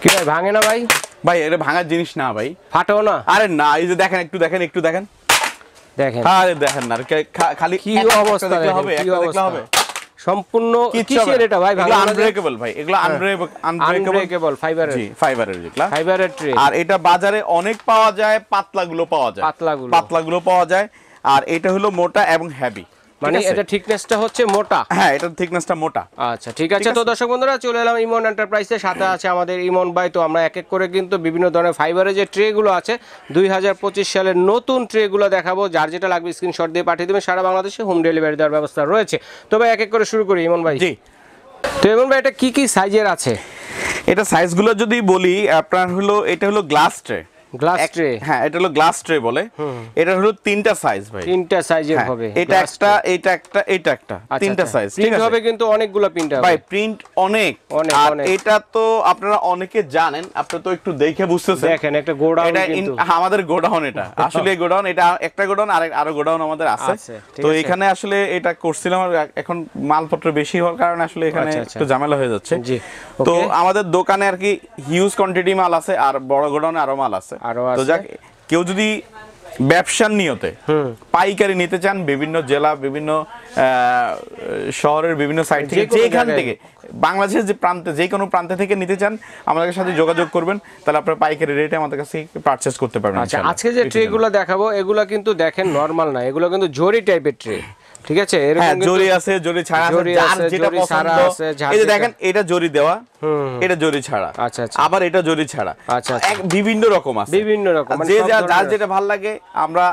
কি ভাই ভাঙে না ভাই? ভাই এটা ভাঙার জিনিস না ভাই, ফাটেও না। আরে না, এই যে দেখেন, একটু দেখেন, দেখেন আরে দেখেন না, খালি কি অবস্থা দেখলে হবে, একটা দেখলে হবে? সম্পূর্ণ কিসের এটা ভাই? এগুলো আনব্রেকেবল ভাই, এগুলো আনব্রেকেবল ফাইবারের। জি, ফাইবারের যেগুলা, ফাইবারের ট্রে। আর এটা বাজারে অনেক পাওয়া যায়, পাতলাগুলো পাওয়া যায়, পাতলাগুলো পাওয়া যায়। আর এটা হলো মোটা এবং হেভি, মানে এটা থিকনেসটা হচ্ছে মোটা। হ্যাঁ, এটা থিকনেসটা মোটা। আচ্ছা ঠিক আছে। তো দর্শক বন্ধুরা চলে এলাম ইমন এন্টারপ্রাইজের সাথে আছে আমাদের ইমন ভাই। তো আমরা এক এক করে কিন্তু বিভিন্ন ধরনের ফাইবারের যে ট্রেগুলো আছে 2025 সালের নতুন ট্রেগুলো দেখাবো। যার যেটা লাগবে স্ক্রিনশট দিয়ে পাঠিয়ে দেবেন, সারা বাংলাদেশে হোম ডেলিভারি দেওয়ার ব্যবস্থা রয়েছে। তো ভাই এক এক করে শুরু করি ইমন ভাই। জি। তো ইমন ভাই এটা কি কি সাইজের আছে? এটা সাইজগুলো যদি বলি, আপনার হলো এটা হলো গ্লাস ট্রে। গ্লাস ট্রে, হ্যাঁ, এটা হলো গ্লাস ট্রে বলে। এটা হলো তিনটা সাইজ ভাই, তিনটা সাইজের হবে। এটা একটা, এটা একটা, এটা একটা, তিনটা সাইজ। ঠিক আছে, হবে কিন্তু অনেকগুলো প্রিন্ট হবে ভাই, প্রিন্ট অনেক। আর এটা তো আপনারা অনেকে জানেন, আপনারা তো একটু দেখে বুঝতেছেন। দেখেন একটা গোডাউন, কিন্তু আমাদের গোডাউন, এটা আসলে গোডাউন, এটা একটা গোডাউন, আরো গোডাউন আমাদের আছে। তো এখানে আসলে এটা করছিলাম, এখন মালপত্র বেশি হওয়ার কারণে আসলে এখানে একটু ঝামেলা হয়ে যাচ্ছে। তো আমাদের দোকানে আর কি হিউজ কোয়ান্টিটি মাল আছে, আর বড় গোডাউনে আরো মাল আছে। তো যাক, কেউ যদি ব্যবসার নিয়তে পাইকারি নিতে চান, বিভিন্ন জেলা, বিভিন্ন শহরের বিভিন্ন সাইড থেকে, যেখান থেকে বাংলাদেশের যে প্রান্তে, যে কোনো প্রান্তে থেকে নিতে চান, আমাদের সাথে যোগাযোগ করবেন, তাহলে আপনারা পাইকারি রেটে আমাদের কাছে পারচেজ করতে পারবেন। আচ্ছা, আজকে যে ট্রেগুলো দেখাবো এগুলো কিন্তু দেখেন নরমাল না, এগুলো কিন্তু জরি টাইপের ট্রে। ঠিক আছে, এরকম জরি আছে, জরি ছাড়া আছে, যার যেটা পছন্দ। এই যে দেখেন, এটা জরি দেওয়া, এটা জরি ছাড়া, আচ্ছা আচ্ছা, আবার এটা জরি ছাড়া, আচ্ছা, বিভিন্ন রকম আছে, বিভিন্ন রকম, যে যার যেটা ভালো লাগে। আমরা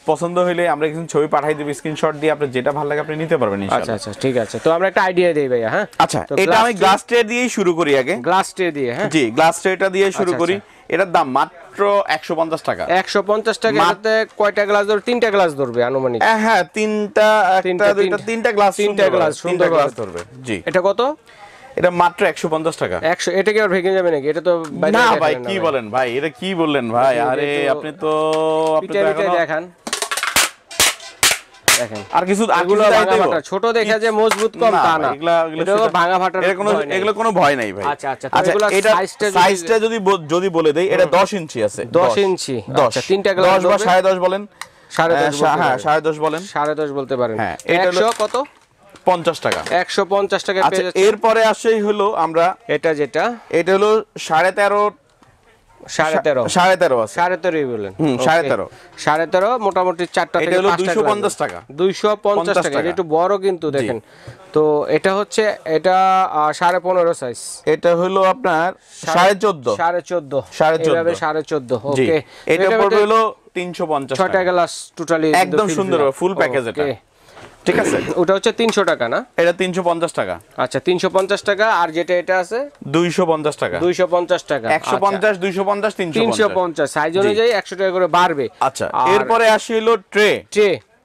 পছন্দ হইলে আমরা কিছু ছবি পাঠাই দেব, স্ক্রিনশট দিয়ে, আপনার যেটা ভালো লাগে আপনি নিতে পারবেন ইনশাআল্লাহ। আচ্ছা আচ্ছা, ঠিক আছে। তো আমরা একটা আইডিয়া দেই ভাইয়া। হ্যাঁ, আচ্ছা, এটা আমি গ্লাস ট্রে দিয়েই শুরু করি আগে। গ্লাস ট্রে দিয়ে? হ্যাঁ জি, গ্লাস ট্রেটা দিয়ে শুরু করি। এটার দাম মাত্র 150 টাকা। 150 টাকা। এটাতে কয়টা গ্লাস ধরবে? তিনটা গ্লাস ধরবে আনুমানিক। হ্যাঁ, তিনটা, একটা, দুইটা, তিনটা গ্লাস, সুন্দর গ্লাস ধরবে। জি। এটা কত? এটা মাত্র 150 টাকা। 100? এটা কি আর ভেঙে যাবে নাকি? এটা তো না ভাই, কি বলেন ভাই, এটা কি বললেন ভাই? আরে আপনি তো দেখান, দেখেন আর কিছু ছোট দেখে যে মজবুত কম তা না, এটা ভাঙা ফাটার এগুলো কোনো ভয় নাই ভাই। আচ্ছা আচ্ছা, এটা সাইজটা যদি বলে দেই, এটা 10 ইঞ্চি আছে। 10 ইঞ্চি। আচ্ছা, তিনটা গ্লাস 10 বা 10.5 বলেন। 10.5? হ্যাঁ, 10.5 বলেন। 10.5 বলতে পারেন। হ্যাঁ, 100 কত? 50 টাকা। 150 টাকা পেয়ে যাচ্ছে। এরপরে আসেই হলো আমরা এটা হলো 13.5 আছে। 13.5 বলেন? 13.5 মোটামুটি 4টা থেকে 5টা। 250 টাকা। 250 টাকা। এটা একটু বড় কিন্তু দেখেন। তো এটা হচ্ছে, এটা 15.5 সাইজ। এটা হলো আপনার 14.5 এইভাবে 14.5। ওকে, এটা পড়বে হলো 350 টাকা। 6টা গ্লাস টোটালি একদম সুন্দর ফুল প্যাকেজ এটা। ঠিক আছে, ওটা হচ্ছে 300 টাকা না? এটা 350 টাকা। আচ্ছা, 350 টাকা। আর যেটা এটা আছে 250 টাকা। 250 টাকা। 150, 250, 350 সাইজ অনুযায়ী 100 টাকা করে বাড়বে। আচ্ছা, এরপরে আসি হলো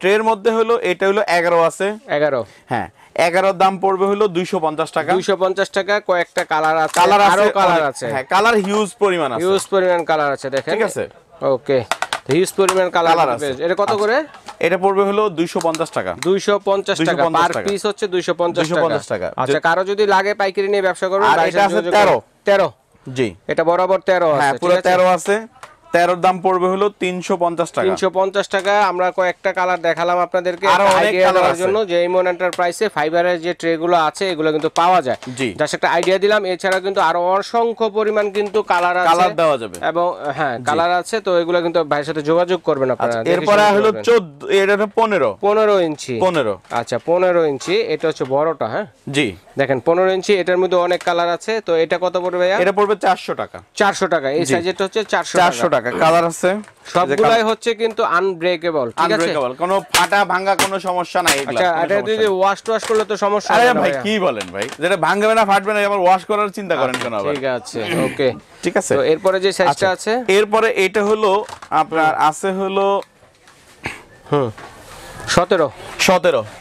ট্রের মধ্যে হলো এটা হলো 11 আছে। 11? হ্যাঁ, 11 দাম পড়বে হলো 250 টাকা। 250 টাকা। কয়েকটা কালার আছে, আরো কালার আছে। হ্যাঁ, কালার হিউজ পরিমাণ আছে, হিউজ পরিমাণ কালার আছে দেখেন। ঠিক আছে, ওকে, হিউজ পরিমাণ কালার আছে। এটা কত করে? এটা পড়বে হলো 250 টাকা। 250 টাকা পার পিস হচ্ছে 250 টাকা। আচ্ছা, কারো যদি লাগে পাইকারি নিয়ে ব্যবসা করবে। আর এটা আছে 13। জি, এটা বরাবর 13 আছে। হ্যাঁ, পুরো 13 আছে। 13 দাম পড়বে হলো 350 টাকা। 350 টাকা। আমরা কয়েকটা কালার দেখালাম আপনাদেরকে আরো অনেক কালার জন্য, যে ইমন এন্টারপ্রাইজে ফাইবারের যে ট্রেগুলো আছে এগুলো কিন্তু পাওয়া যায়। জাস্ট একটা আইডিয়া দিলাম। এছাড়া কিন্তু আরো অসংখ্য পরিমাণ কিন্তু কালার আছে, কালার দেওয়া যাবে। এবং হ্যাঁ, কালার আছে। তো এগুলো কিন্তু ভাইয়ের সাথে যোগাযোগ করবেন আপনারা। এরপরে হলো 14, এটা হলো 15 ইঞ্চি। 15। আচ্ছা, 15 ইঞ্চি। এটা হচ্ছে বড়টা। হ্যাঁ জি, দেখেন 15 ইঞ্চি। এটার মধ্যে অনেক কালার আছে। তো এটা কত পড়বে ভাইয়া? এটা পড়বে 400 টাকা। 400 টাকা। এই সাইজেরটা হচ্ছে 400 টাকা। কালার আছে সবগুলাই হচ্ছে কিন্তু আনব্রেকেবল। ঠিক আছে, কোনো ফাটা ভাঙা কোনো সমস্যা নাই। আচ্ছা, এটা যদি ওয়াশ করলে তো সমস্যা হবে না ভাই। কি বলেন ভাই, যেটা ভাঙবে না ফাটবে না, আবার ওয়াশ করার চিন্তা করেন কেন? ঠিক আছে, ওকে, ঠিক আছে। তো এরপরে যে সাইজটা আছে, এরপরে এটা হলো আপনার আছে হলো 17।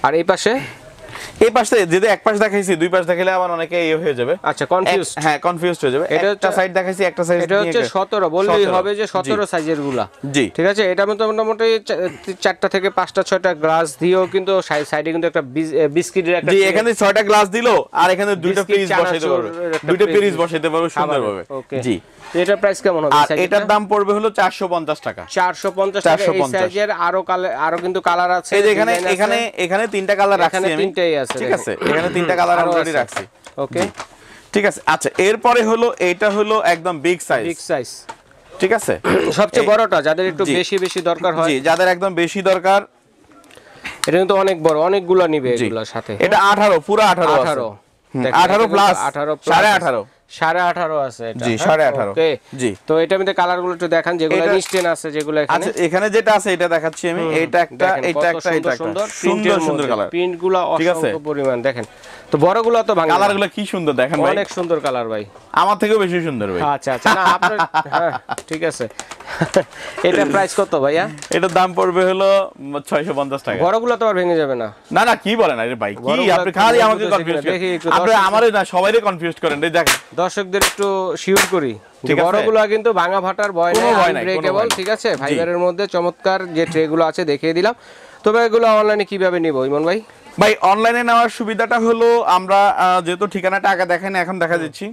আর এই পাশে এই পাশে যদি এক পাশ দেখাইছি দুই পাশ দেখাইলে আবার অনেকে এই হয়ে যাবে। আচ্ছা, কনফিউজ, হ্যাঁ কনফিউজড হয়ে যাবে। একটা সাইড দেখাইছি, একটা সাইড এটা হচ্ছে 17 বললেই হবে যে 17 সাইজের গুলা। জি ঠিক আছে, এটা মোটামুটি 4টা থেকে 5টা 6টা গ্লাস দিয়েও কিন্তু সাইডে কিন্তু একটা বিস্কিটের একটা, জি এখানে 6টা গ্লাস দিলো আর এখানে দুইটা পিস বসাইতে পারবে, দুইটা পিস বসাইতে পারবে সুন্দরভাবে। জি, এটার প্রাইস কেমন হবে? আর এটার দাম পড়বে হলো 450 টাকা। 450 টাকা। এই সাইজের আরো কিন্তু কালার আছে। এই যে এখানে তিনটা কালার রাখছি আমি, তিনটাই আছে, ঠিক আছে, এখানে তিনটা কালার অলরেডি রাখছি। ওকে, ঠিক আছে। আচ্ছা, এরপরে হলো এটা হলো একদম বিগ সাইজ, ঠিক আছে, সবচেয়ে বড়টা যাদের একটু বেশি দরকার হয়, জি যাদের একদম বেশি দরকার। এটা কিন্তু অনেক বড়, অনেকগুলো নিবে এগুলোর সাথে। এটা 18 পুরো 18 প্লাস 18.5 18.5 আছে এটা। জি 18.5। ওকে জি, তো এটার মধ্যে কালারগুলো একটু দেখান যেগুলো মিস্টেন আছে, যেগুলো এখানে। আচ্ছা, এখানে যেটা আছে এটা দেখাচ্ছি আমি। এটা একটা, এটা সুন্দর কালার, প্রিন্টগুলো অসংখ্য পরিমাণ দেখেন। তো বড়গুলো তো ভাঙা, কালারগুলো কি সুন্দর দেখেন ভাই, অনেক সুন্দর কালার ভাই, আমার থেকেও বেশি সুন্দর ভাই। আচ্ছা না আপনার, হ্যাঁ ঠিক আছে। এটা প্রাইস কত ভাইয়া? এটার দাম পড়বে হলো 650 টাকা। বড়গুলো তো আর ভেঙে যাবে না? না কি বলেন আরে ভাই, কি আপনি খালি আমাকে কনফিউজ করেন, আপনি আমারে না সবাইরে কনফিউজ করেন। এই দেখেন দর্শকদের একটু শিওর করি, বড়গুলো কিন্তু ভাঙা ফাটার ভয় নাই, ব্রেকেবল, ঠিক আছে। ফাইবারের মধ্যে চমৎকার যে ট্রেগুলো আছে দেখিয়ে দিলাম। তবে এগুলো অনলাইনে কিভাবে নিব ইমন ভাই? ভাই অনলাইনে নেওয়ার সুবিধাটা হলো, আমরা যেহেতু ঠিকানাটা আগে দেখেন এখন দেখা দিচ্ছি,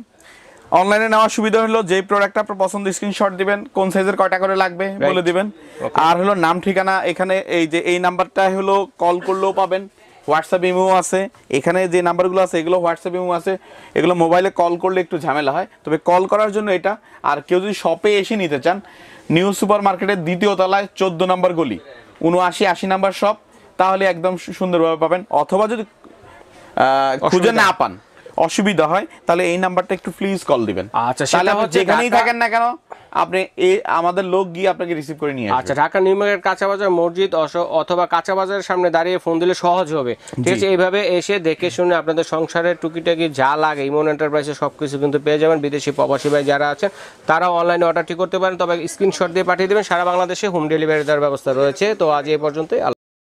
অনলাইনে নেওয়ার সুবিধা হলো যে প্রোডাক্ট আপনার পছন্দ স্ক্রিনশট দিবেন, কোন সাইজের কয়টা করে লাগবে বলে দিবেন, আর হলো নাম ঠিকানা এখানে এই যে এই নাম্বারটা হলো কল করলেও পাবেন, হোয়াটসঅ্যাপ ইমো আছে, এখানে যে নাম্বারগুলো আছে এগুলো হোয়াটসঅ্যাপ ইমো আছে, এগুলো মোবাইলে কল করলে একটু ঝামেলা হয়, তবে কল করার জন্য এটা। আর কেউ যদি শপে এসে নিতে চান, নিউ সুপার মার্কেটের 2য় তলায় 14 নম্বর গলি 79-80 নাম্বার শপ, তাহলে একদম সুন্দরভাবে পাবেন। অথবা যদি খুঁজে না পান, অসুবিধা হয়, তাহলে এই নাম্বারটা একটু প্লিজ কল দিবেন। আচ্ছা, তাহলে আপনি যেখানেই থাকেন না কেন, আপনি আমাদের লোক গিয়ে আপনাকে রিসিভ করে নিয়ে আসবে। আচ্ছা, ঢাকা নিউ মার্কেট কাঁচা বাজার মসজিদ অথবা কাঁচা বাজারের সামনে দাঁড়িয়ে ফোন দিলে সহজ হবে, ঠিক আছে। এইভাবে এসে দেখে শুনে আপনাদের সংসারের টুকিটাকি যা লাগে ইমন এন্টারপ্রাইজে সবকিছু কিন্তু পেয়ে যাবেন। বিদেশি প্রবাসী ভাই যারা আছেন তারাও অনলাইনে অর্ডারটি করতে পারেন, তবে স্ক্রিনশট দিয়ে পাঠিয়ে দেবেন। সারা বাংলাদেশে হোম ডেলিভারি দেওয়ার ব্যবস্থা রয়েছে। তো আজ এই পর্যন্তই।